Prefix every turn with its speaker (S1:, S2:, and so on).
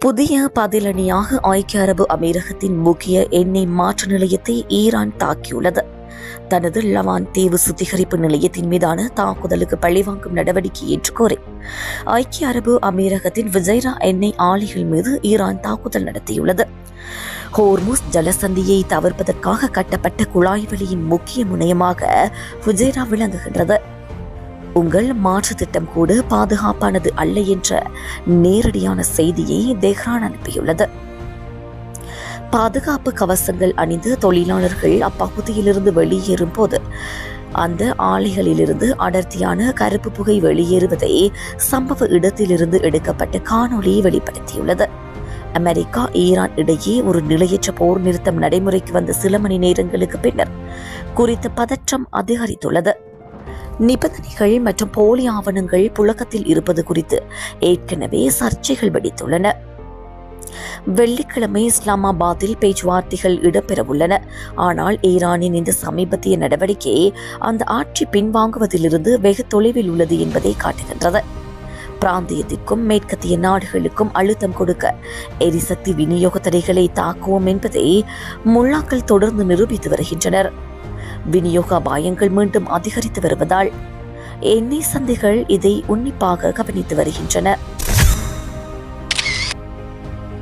S1: புதிய பதிலணியாக ஐக்கிய அரபு அமீரகத்தின் முக்கிய எண்ணெய் மாற்று நிலையத்தை ஈரான் தாக்கியுள்ளது. தனது லவான் தீவு சுத்திகரிப்பு நிலையத்தின் மீதான தாக்குதலுக்கு பழிவாங்கும் நடவடிக்கை என்று கூறி ஐக்கிய அரபு அமீரகத்தின் விஜைரா எண்ணெய் ஆலைகள் மீது ஈரான் தாக்குதல் நடத்தியுள்ளது. ஹோர்முஸ் ஜலசந்தியை தவிர்ப்பதற்காக கட்டப்பட்ட குழாய் வழியின் முக்கிய முனையமாக விஜைரா விளங்குகின்றது. உங்கள் மாற்று திட்டம் கூட பாதுகாப்பானது அல்ல என்ற நேரடியான செய்தியை தெஹ்ரான் அனுப்பியுள்ளது. பாதுகாப்பு கவசங்கள் அணிந்து தொழிலாளர்கள் அப்பகுதியிலிருந்து வெளியேறும் போது அந்த ஆலைகளிலிருந்து அடர்த்தியான கருப்பு புகை வெளியேறுவதை சம்பவ இடத்திலிருந்து எடுக்கப்பட்ட காணொளி வெளிப்படுத்தியுள்ளது. அமெரிக்கா ஈரான் இடையே ஒரு நிலையற்ற போர் நிறுத்தம் நடைமுறைக்கு வந்த சில மணி நேரங்களுக்கு பின்னர் குறித்த பதற்றம் அதிகரித்துள்ளது. நிபந்தனைகள் மற்றும் போலி ஆவணங்கள் புழக்கத்தில் இருப்பது குறித்து ஏற்கனவே சர்ச்சைகள் வெடித்துள்ளன. வெள்ளிக்கிழமை இஸ்லாமாபாத்தில் பேச்சுவார்த்தைகள் இடம்பெறவுள்ளன. ஆனால் ஈரானின் இந்த சமீபத்திய நடவடிக்கை அந்த ஆட்சி பின்வாங்குவதிலிருந்து வெகு தொலைவில் உள்ளது என்பதை காட்டுகின்றது. பிராந்தியத்திற்கும் மேற்கத்திய நாடுகளுக்கும் அழுத்தம் கொடுக்க எரிசக்தி விநியோக தடைகளை தாக்குவோம் என்பதை முல்லாக்கள் தொடர்ந்து நிரூபித்து வருகின்றனர். விநியோக அபாயங்கள் மீண்டும் அதிகரித்து வருவதால் எண்ணெய் சந்தைகள் இதை உன்னிப்பாக கவனித்து வருகின்றன.